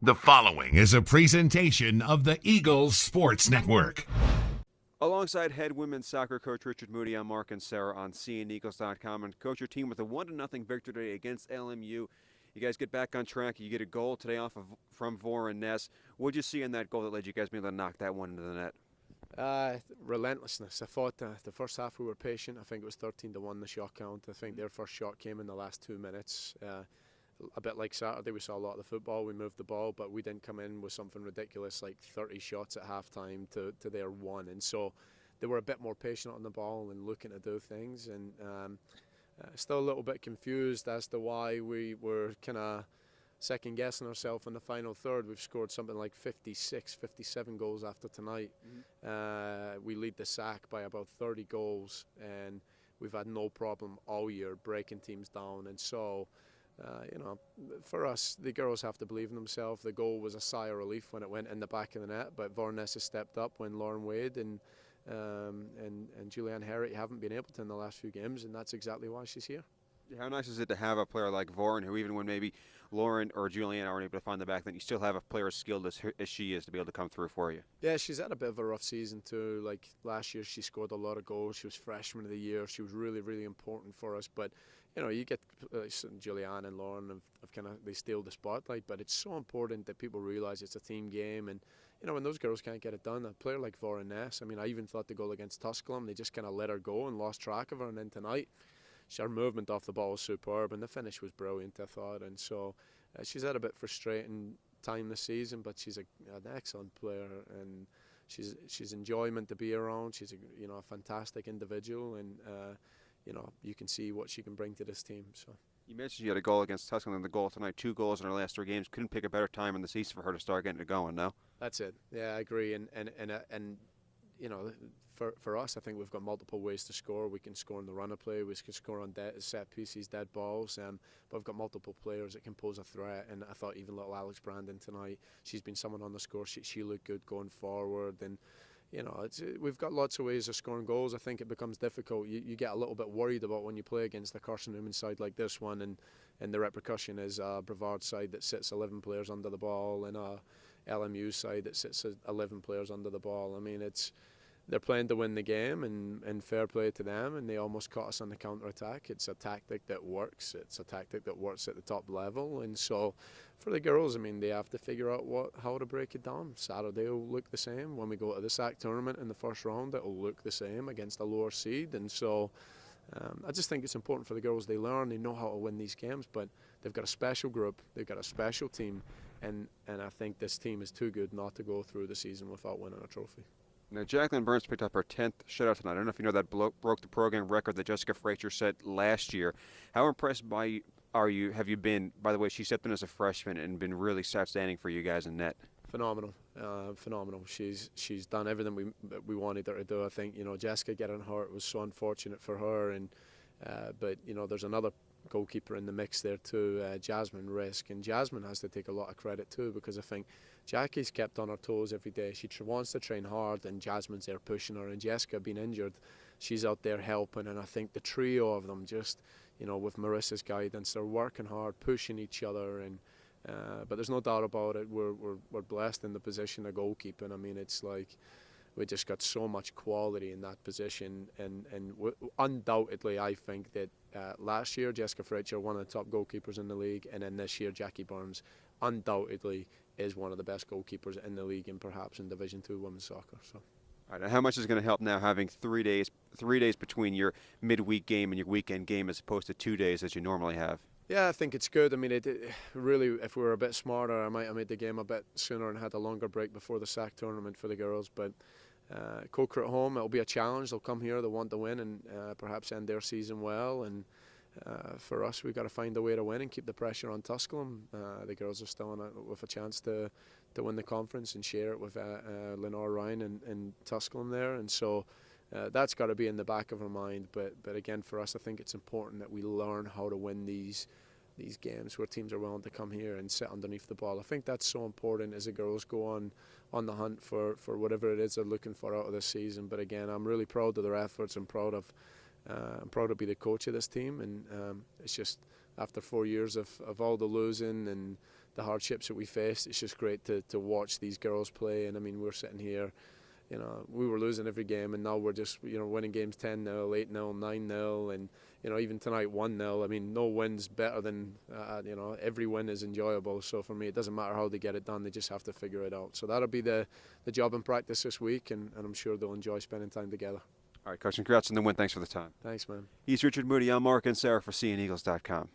The following is a presentation of the Eagles Sports Network. Alongside head women's soccer coach Richard Moodie, I'm Mark and Sarah on CNEagles.com. And coach your team with a 1-0 victory today against LMU. You guys get back on track. You get a goal today from Voren Ness. What did you see in that goal that led you guys be able to knock that one into the net? Relentlessness. I thought the first half we were patient. I think it was 13-1 the shot count. I think their first shot came in the last 2 minutes. A bit like Saturday, we saw a lot of the football. We moved the ball, but we didn't come in with something ridiculous like 30 shots at halftime to their one. And so they were a bit more patient on the ball and looking to do things. And still a little bit confused as to why we were kind of second guessing ourselves in the final third. We've scored something like 56, 57 goals after tonight. We lead the SAC by about 30 goals, and we've had no problem all year breaking teams down. And so, for us, the girls have to believe in themselves. The goal was a sigh of relief when it went in the back of the net, but Vornes has stepped up when Lauren Wade and Julianne Herrick haven't been able to in the last few games, and that's exactly why she's here. How nice is it to have a player like Voren, who even when maybe Lauren or Julianne aren't able to find the back, then you still have a player as skilled as she is to be able to come through for you? Yeah, she's had a bit of a rough season too. Like last year, she scored a lot of goals. She was freshman of the year. She was really, really important for us. But you get Julianne and Lauren have kind of they steal the spotlight. But it's so important that people realize it's a team game, and when those girls can't get it done, a player like Voren Ness. I mean, I even thought the goal against Tusculum, they just kind of let her go and lost track of her. And then tonight, her movement off the ball was superb, and the finish was brilliant, I thought. And so she's had a bit frustrating time this season, but she's an excellent player, and she's enjoyment to be around. She's a fantastic individual, and you can see what she can bring to this team. So. You mentioned you had a goal against Tusculum and the goal tonight, 2 goals in her last 3 games. Couldn't pick a better time in the season for her to start getting it going, no? That's it. Yeah, I agree. And for us, I think we've got multiple ways to score. We can score on the run of play. We can score on set pieces, dead balls. But we've got multiple players that can pose a threat. And I thought even little Alex Brandon tonight, she's been someone on the score sheet. She looked good going forward. And we've got lots of ways of scoring goals. I think it becomes difficult. You get a little bit worried about when you play against the Carson-Newman side like this one, and the repercussion is a Brevard side that sits 11 players under the ball and a LMU side that sits 11 players under the ball. I mean, they're playing to win the game, and fair play to them, and they almost caught us on the counter-attack. It's a tactic that works. It's a tactic that works at the top level. And so for the girls, I mean, they have to figure out how to break it down. Saturday will look the same. When we go to the SAC tournament in the first round, it will look the same against a lower seed. And so I just think it's important for the girls. They learn, they know how to win these games, but they've got a special group, they've got a special team, and I think this team is too good not to go through the season without winning a trophy. Now, Jacqueline Burns picked up her 10th shutout tonight. I don't know if you know that broke the program record that Jessica Frazier set last year. How impressed have you been, by the way, she stepped in as a freshman and been really outstanding for you guys in net? Phenomenal. She's done everything we wanted her to do. I think, Jessica getting hurt was so unfortunate for her, but there's another goalkeeper in the mix there too, Jasmine Risk, and Jasmine has to take a lot of credit too, because I think Jackie's kept on her toes every day. She wants to train hard, and Jasmine's there pushing her, and Jessica being injured, she's out there helping, and I think the trio of them just, with Marissa's guidance, they're working hard, pushing each other, and but there's no doubt about it, we're blessed in the position of goalkeeping. I mean, it's like we just got so much quality in that position, and undoubtedly I think that last year Jessica Frazier, one of the top goalkeepers in the league, and then this year Jackie Burns undoubtedly is one of the best goalkeepers in the league, and perhaps in Division II women's soccer. So. All right, now how much is going to help now having 3 days between your midweek game and your weekend game as opposed to 2 days as you normally have? Yeah, I think it's good. I mean, it really, if we were a bit smarter, I might have made the game a bit sooner and had a longer break before the SAC tournament for the girls. But Coker at home, it'll be a challenge. They'll come here, they'll want to win, and perhaps end their season well. And for us, we've got to find a way to win and keep the pressure on Tusculum. The girls are still with a chance to win the conference and share it with Lenore Ryan and Tusculum there. And so that's got to be in the back of our mind. But again, for us, I think it's important that we learn how to win these games where teams are willing to come here and sit underneath the ball. I think that's so important as the girls go on the hunt for whatever it is they're looking for out of this season. But again, I'm really proud of their efforts. I'm proud to be the coach of this team, and it's just after 4 years of all the losing and the hardships that we faced. It's just great to watch these girls play. And I mean, we're sitting here, you know, we were losing every game, and now we're just, you know, winning games 10-0, 8-0, 9-0, and, you know, even tonight 1-0. I mean, no win's better than, you know, every win is enjoyable. So for me, it doesn't matter how they get it done, they just have to figure it out. So that'll be the job in practice this week, and I'm sure they'll enjoy spending time together. All right, Coach, congrats on the win. Thanks for the time. Thanks, man. He's Richard Moodie. I'm Mark and Sarah for SeeingEagles.com.